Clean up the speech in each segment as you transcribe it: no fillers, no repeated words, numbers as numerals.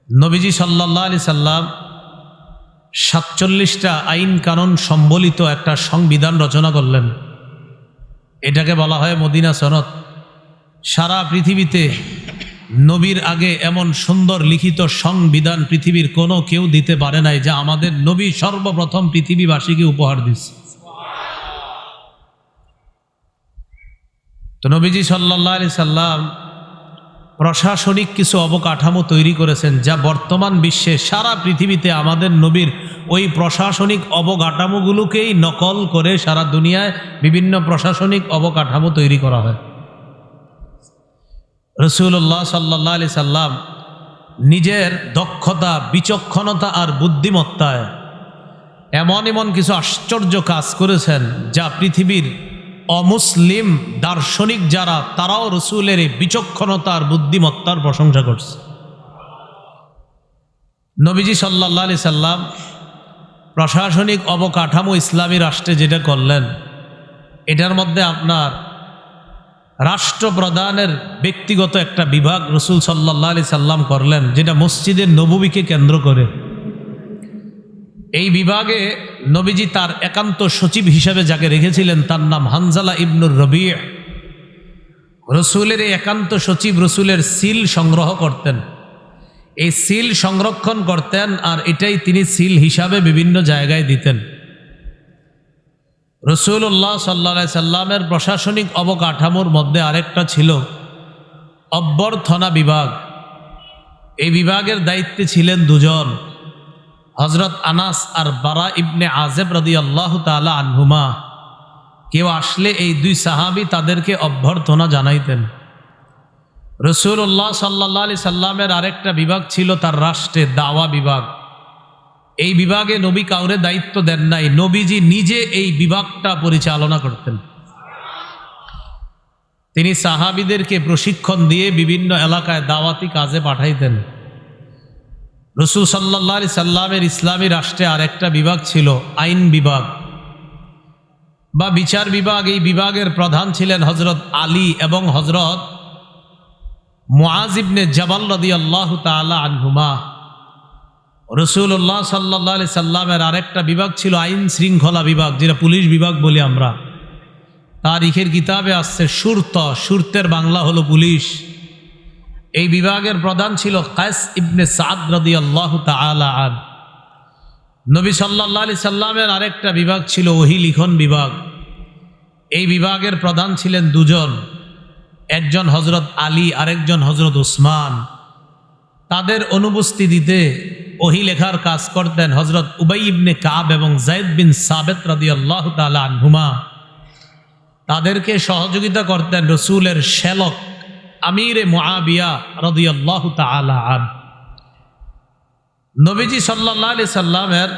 নবীজি সাল্লাল্লাহু আলাইহি সাল্লাম ৪৭টা আইন কানুন সম্বলিত একটা সংবিধান রচনা করলেন। এটাকে বলা হয় মদিনা সনদ। সারা পৃথিবীতে নবীর আগে এমন সুন্দর লিখিত সংবিধান পৃথিবীর কোনো কেউ দিতে পারে নাই, যা আমাদের নবী সর্বপ্রথম পৃথিবীবাসীকে উপহার দিচ্ছে। তো নবীজি সাল্লাল্লাহু আলাইহি সাল্লাম প্রশাসনিক কিছু অবকাঠামো তৈরি করেছেন, যা বর্তমান বিশ্বে সারা পৃথিবীতে আমাদের নবীর ওই প্রশাসনিক অবকাঠামোগুলোকেই নকল করে সারা দুনিয়ায় বিভিন্ন প্রশাসনিক অবকাঠামো তৈরি করা হয়। রাসূলুল্লাহ সাল্লাল্লাহু আলাইহি সাল্লাম নিজের দক্ষতা, বিচক্ষণতা আর বুদ্ধিমত্তায় এমন এমন কিছু আশ্চর্য কাজ করেছেন, যা পৃথিবীর অমুসলিম দার্শনিক যারা, তারাও রসুলের এই বিচক্ষণতা আর বুদ্ধিমত্তার প্রশংসা করছে। নবীজি সাল্লাল্লাহু আলাইহি সাল্লাম প্রশাসনিক অবকাঠামো ইসলামী রাষ্ট্রে যেটা করলেন, এটার মধ্যে আপনার রাষ্ট্রপ্রধানের ব্যক্তিগত একটা বিভাগ রসুল সাল্লাল্লাহু আলাইহি সাল্লাম করলেন, যেটা মসজিদের নববীকে কেন্দ্র করে। এই বিভাগে নবীজি তার একান্ত সচিব হিসেবে যাকে রেখেছিলেন, তার নাম হানজালা ইবনুর রবি'। রসুলের এই একান্ত সচিব রসুলের সিল সংগ্রহ করতেন, এই সিল সংরক্ষণ করতেন, আর এটাই তিনি সিল হিসাবে বিভিন্ন জায়গায় দিতেন। রাসূলুল্লাহ সাল্লাল্লাহু আলাইহি সাল্লামের প্রশাসনিক অবকাঠামোর মধ্যে আরেকটা ছিল অভ্যর্থনা বিভাগ। এই বিভাগের দায়িত্বে ছিলেন দুজন, হযরত আনাস আর বারা ইবনে আযিব রাদিয়াল্লাহু তাআলা আনহুমা। কেউ আসলে এই দুই সাহাবী তাদেরকে অভ্যর্থনা জানাইতেন। রাসূলুল্লাহ সাল্লাল্লাহু আলাইহি সাল্লামের আরেকটা বিভাগ ছিল তার রাষ্ট্রে দাওয়া বিভাগ। এই বিভাগে নবী কাউরে দায়িত্ব দেন নাই, নবীজি নিজে এই বিভাগটা পরিচালনা করতেন। তিনি সাহাবীদেরকে প্রশিক্ষণ দিয়ে বিভিন্ন এলাকায় দাওয়াতি কাজে পাঠাইতেন। রাসূল সাল্লাল্লাহু আলাইহি সাল্লামের ইসলামী রাষ্ট্রে আরেকটা বিভাগ ছিল আইন বিভাগ বা বিচার বিভাগ। এই বিভাগের প্রধান ছিলেন হযরত আলী এবং হযরত মুআজ ইবনে জাবাল রাদিয়াল্লাহু তাআলা আনহুমা। রাসূলুল্লাহ সাল্লাল্লাহু আলাইহি সাল্লামের আরেকটা বিভাগ ছিল আইন শৃঙ্খলা বিভাগ, যেটা পুলিশ বিভাগ বলি আমরা। তারিখের কিতাবে আসছে সুরতের বাংলা হলো পুলিশ। এই বিভাগের প্রধান ছিল কায়েস ইবনে সাদ রাদিয়াল্লাহু তাআলা আন। নবী সাল্লাল্লাহু আলাইহি সাল্লামের আরেকটা বিভাগ ছিল ওহী লিখন বিভাগ। এই বিভাগের প্রধান ছিলেন দুজন, একজন হযরত আলী, আরেকজন হযরত উসমান। তাদের অনুপস্থিতিতে ওহী লেখার কাজ করতেন হযরত উবাই ইবনে কাব এবং যায়েদ বিন সাবিত রাদিয়াল্লাহু তাআলা আনহুমা। তাদেরকে সহযোগিতা করতেন রসুলের শ্যালক আমিরে মুআবিয়া রাদিয়াল্লাহু তাআলা আন। নবীজি সাল্লাল্লাহু আলাইহি সাল্লামের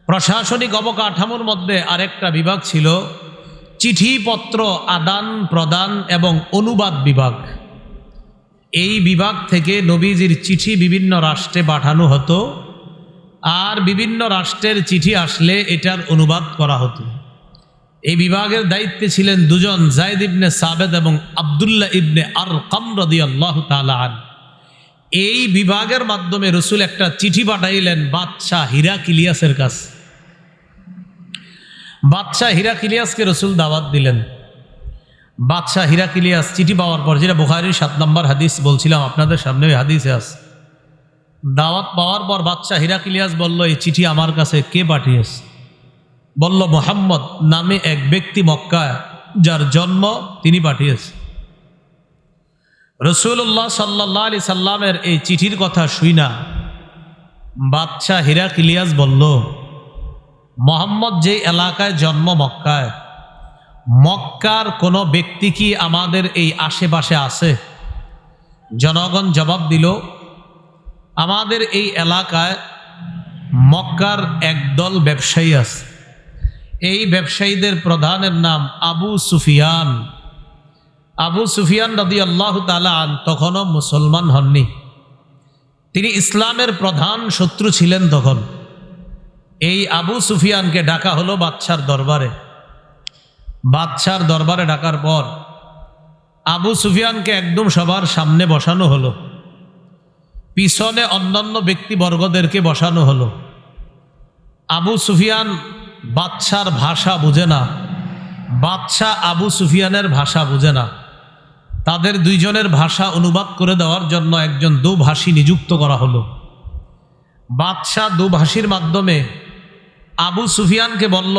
প্রশাসনিক অবকাঠামোর মধ্যে আরেকটা বিভাগ ছিল চিঠিপত্র আদান প্রদান এবং অনুবাদ বিভাগ। এই বিভাগ থেকে নবীজির চিঠি বিভিন্ন রাষ্ট্রে পাঠানো হতো, আর বিভিন্ন রাষ্ট্রের চিঠি আসলে এটার অনুবাদ করা হতো। এই বিভাগের দায়িত্বে ছিলেন দুজন, যায়েদ ইবনে সাবিত এবং আব্দুল্লাহ ইবনে আরকাম রাদিয়াল্লাহু তাআলা আন। এই বিভাগের মাধ্যমে রসুল একটা চিঠি পাঠাইলেন বাদশাহ হিরাক্লিয়াসের কাছে। বাদশাহ হিরাক্লিয়াসকে রসুল দাওয়াত দিলেন। বাদশাহ হিরাক্লিয়াস চিঠি পাওয়ার পর, যেটা বুখারীর 7 নম্বর হাদিস বলছিলাম আপনাদের সামনে, ওই হাদিসে আছে, দাওয়াত পাওয়ার পর বাদশাহ হিরাক্লিয়াস বলল, এই চিঠি আমার কাছে কে পাঠিয়েছে? বলল, মুহাম্মদ নামে এক ব্যক্তি মক্কায়, যার জন্ম, তিনি পাঠিয়েছে। রাসূলুল্লাহ সাল্লাল্লাহু আলাইহি সাল্লামের এই চিঠির কথা শুইনা বাদশাহ হিরাক্লিয়াস বলল, মুহাম্মদ যে এলাকায় জন্ম মক্কায়, মক্কার কোনো ব্যক্তি কি আমাদের এই আশেপাশে আছে? জনগণ জবাব দিল, আমাদের এই এলাকায় মক্কার একদল ব্যবসায়ী আছে। এই ব্যবসায়ীদের প্রধানের নাম আবু সুফিয়ান। আবু সুফিয়ান রাদিয়াল্লাহু তাআলা আন তখনও মুসলমান হননি, তিনি ইসলামের প্রধান শত্রু ছিলেন তখন। এই আবু সুফিয়ানকে ডাকা হলো বাদশার দরবারে। বাদশার দরবারে ডাকার পর আবু সুফিয়ানকে একদম সবার সামনে বসানো হলো। পিছনে অন্যান্য ব্যক্তিবর্গদেরকে বসানো হলো। আবু সুফিয়ান বাদশার ভাষা বুঝে না, বাদশাহ আবু সুফিয়ানের ভাষা বুঝে না। তাদের দুইজনের ভাষা অনুবাদ করে দেওয়ার জন্য একজন দুভাষী নিযুক্ত করা হলো। বাদশাহ দুভাষীর মাধ্যমে আবু সুফিয়ানকে বলল,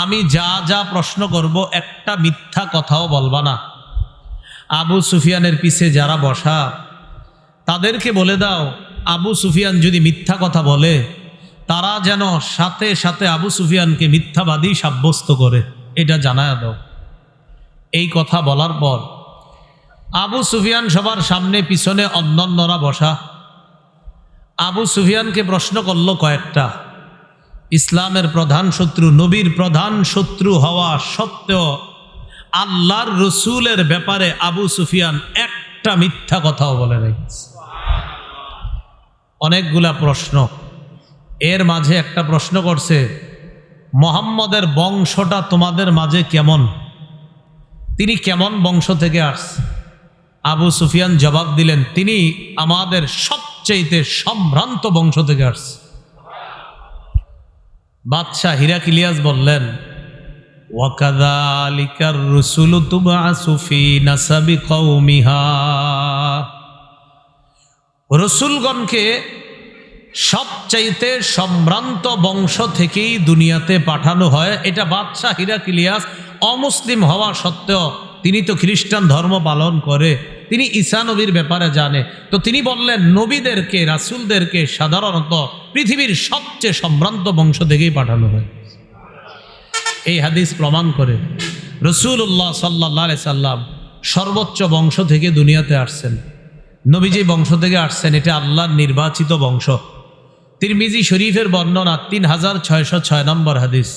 আমি যা যা প্রশ্ন করব একটা মিথ্যা কথাও বলবা না। আবু সুফিয়ানের পিছে যারা বসা তাদেরকে বলে দাও, আবু সুফিয়ান যদি মিথ্যা কথা বলে তারা যেন সাথে সাথে আবু সুফিয়ানকে মিথ্যাবাদী সাব্যস্ত করে, এটা জানায়া দাও। এই কথা বলার পর আবু সুফিয়ান সবার সামনে, পিছনে অন্যান্যরা বসা, আবু সুফিয়ানকে প্রশ্ন করল কয়েকটা। ইসলামের প্রধান শত্রু, নবীর প্রধান শত্রু হওয়া সত্ত্বেও আল্লাহর রসুলের ব্যাপারে আবু সুফিয়ান একটা মিথ্যা কথাও বলে নাই। অনেকগুলা প্রশ্ন, এর মাঝে একটা প্রশ্ন করছে, মুহাম্মদের বংশটা তোমাদের মাঝে কেমন? তিনি কেমন বংশ থেকে আসছে? আবু সুফিয়ান জবাব দিলেন, তিনি আমাদের সবচেয়ে সম্ভ্রান্ত বংশ থেকে আসছে। বাদশাহ হিরাক্লিয়াস বললেন, ওয়াকাযালিকার রুসুলু তুবআসু ফী নাসাবি কওমিহা, রসুলগণকে সবচাইতে সম্ভ্রান্ত বংশ থেকেই দুনিয়াতে পাঠানো হয়। এটা বাদশাহ হিরাক্লিয়াস অমুসলিম হওয়া সত্ত্বেও, তিনি তো খ্রিস্টান ধর্ম পালন করে, তিনি ঈসা নবীর ব্যাপারে জানে, তো তিনি বললেন নবীদেরকে, রাসূলদেরকে সাধারণত পৃথিবীর সবচেয়ে সম্ভ্রান্ত বংশ থেকেই পাঠানো হয়। এই হাদিস প্রমাণ করে রাসূলুল্লাহ সাল্লাল্লাহু আলাইহি সাল্লাম সর্বোচ্চ বংশ থেকে দুনিয়াতে আসছেন। নবী যে বংশ থেকে আসছেন এটা আল্লাহর নির্বাচিত বংশ। তিরমিজি শরীফের বর্ণনা 3606 নম্বর হাদিস।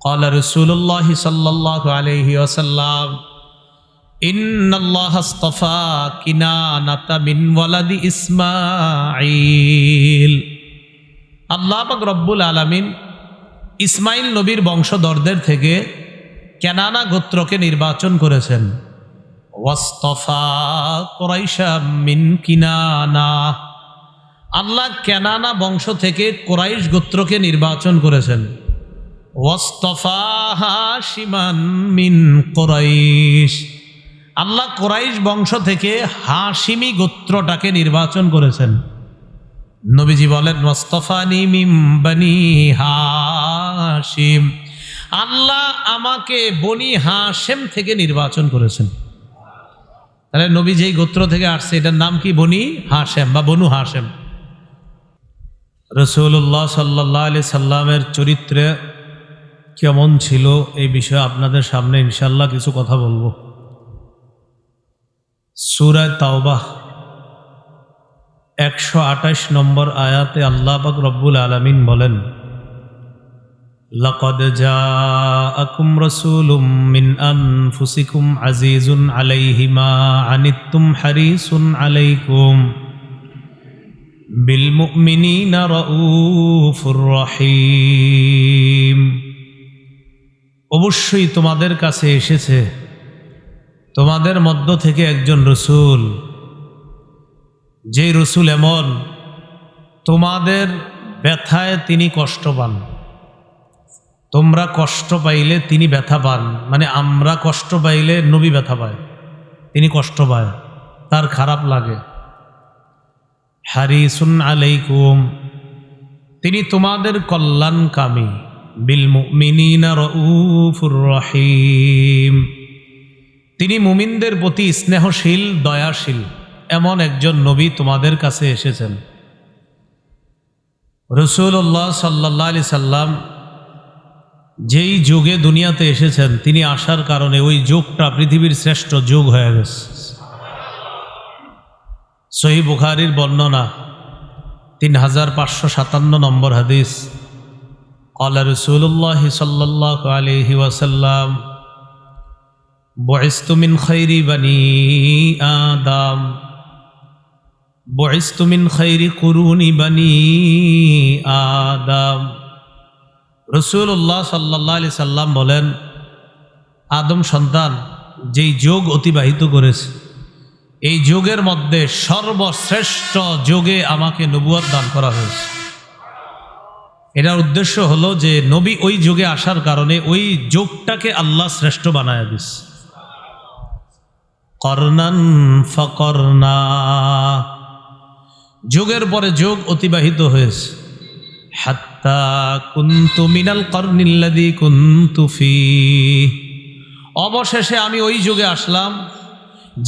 ক্বালা রাসূলুল্লাহ সাল্লাল্লাহু আলাইহি ওয়াসাল্লাম, ইন্নাল্লাহা আস্তাফা কিনানাতা মিন ওয়ালাদি ইসমাঈল, আল্লাহ পাক রব্বুল আলামিন ইসমাইল নবীর বংশধরদের থেকে কেনানা গোত্রকে নির্বাচন করেছেন। ওয়াস্তাফা কুরাইশা মিন কিনানা, আল্লাহ কেনানা বংশ থেকে কুরাইশ গোত্রকে নির্বাচন করেছেন। ওয়াস্তাফা হাশিমান মিন কুরাইশ, আল্লাহ কুরাইশ বংশ থেকে হাশিমি গোত্রটাকে নির্বাচন করেছেন। নবীজি বলেন, ওয়াস্তাফানি মিন বনি হাশিম, আল্লাহ আমাকে বনি হাশেম থেকে নির্বাচন করেছেন। তাহলে নবী যেই গোত্র থেকে আসছে এটার নাম কি? বনি হাশেম বা বনু হাশেম। রাসূলুল্লাহ সাল্লাল্লাহু আলাইহি সাল্লামের চরিত্রে কেমন ছিল এই বিষয়ে আপনাদের সামনে ইনশাআল্লাহ কিছু কথা বলবো। সূরা তাওবাহ 128 নম্বর আয়াতে আল্লাহ পাক রব্বুল আলামিন বলেন, লাকাদ জাআকুম রাসূলুম মিন আনফুসিকুম আজিজুন আলাইহি মা আনিত্তুম হারিসুন আলাইকুম বিল মুমিনিনা রাউফুর রহিম, অবশ্যই তোমাদের কাছে এসেছে তোমাদের মধ্য থেকে একজন রসূল, যে রসূল এমন তোমাদের ব্যথায় তিনি কষ্ট পান, তোমরা কষ্ট পাইলে তিনি ব্যথা পান, মানে আমরা কষ্ট পাইলে নবী ব্যথা পায়, তিনি কষ্ট পায়, তার খারাপ লাগে। হারিসুন আলাইকুম, তিনি তোমাদের কল্যাণকামী। বিল মুমিনিনা রাউফুর রহিম, তিনি মুমিনদের প্রতি স্নেহশীল, দয়াশীল, এমন একজন নবী তোমাদের কাছে এসেছেন। রাসূলুল্লাহ সাল্লাল্লাহু আলাইহি সাল্লাম যেই যুগে দুনিয়াতে এসেছেন, তিনি আসার কারণে ওই যুগটা পৃথিবীর শ্রেষ্ঠ যুগ হয়ে গেছে। সহিহ বুখারীর বর্ণনা 3557 নম্বর হাদিস। ক্বালা রাসূলুল্লাহ সাল্লাল্লাহু আলাইহি ওয়াসাল্লাম, বুইসতু মিন খাইরি বানি আদম, বুইসতু মিন খাইরি কুরুনি বানি আদম। রাসূলুল্লাহ সাল্লাল্লাহু আলাইহি সাল্লাম বলেন, আদম সন্তান যেই যুগ অতিবাহিত করেছে এই যুগের মধ্যে সর্বশ্রেষ্ঠ যুগে আমাকে নবুয়ত দান করা হয়েছে। এটার উদ্দেশ্য হলো যে নবী ওই যুগে আসার কারণে ওই যুগটাকে আল্লাহ শ্রেষ্ঠ বানায় দিস। করনান ফকরনা, যুগের পরে যুগ অতিবাহিত হয়েছে। হাত্তা কুনতু মিনাল করনিল্লাযী কুনতু ফী, অবশেষে আমি ওই যুগে আসলাম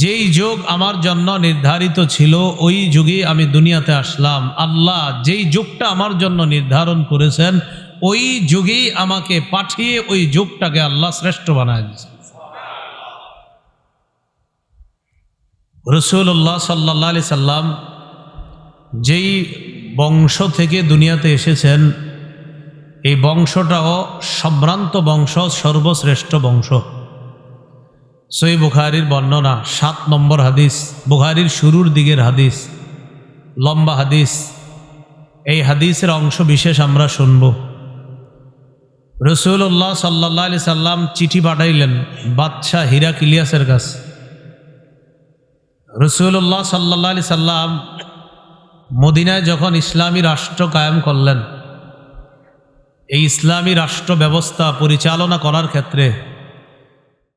যেই যুগ আমার জন্য নির্ধারিত ছিল, ওই যুগে আমি দুনিয়াতে আসলাম। আল্লাহ যেই যুগটা আমার জন্য নির্ধারণ করেছেন ওই যুগেই আমাকে পাঠিয়ে ওই যুগটাকে আল্লাহ শ্রেষ্ঠ বানায় দিয়েছেন। রাসূলুল্লাহ সাল্লাল্লাহু আলাইহি সাল্লাম যেই বংশ থেকে দুনিয়াতে এসেছেন, এই বংশটাও সম্ভ্রান্ত বংশ, সর্বশ্রেষ্ঠ বংশ। সহিহ বুখারীর বর্ণনা 7 নম্বর হাদিস, বুখারীর শুরুর দিকের হাদিস, লম্বা হাদিস। এই হাদিসের অংশ বিশেষ আমরা শুনব। রাসূলুল্লাহ সাল্লাল্লাহু আলাইহি সাল্লাম চিঠি পাঠাইলেন বাদশাহ হিরাক্লিয়াসের কাছে। রাসূলুল্লাহ সাল্লাল্লাহু আলাইহি সাল্লাম মদিনায় যখন ইসলামী রাষ্ট্র কায়েম করলেন, এই ইসলামী রাষ্ট্র ব্যবস্থা পরিচালনা করার ক্ষেত্রে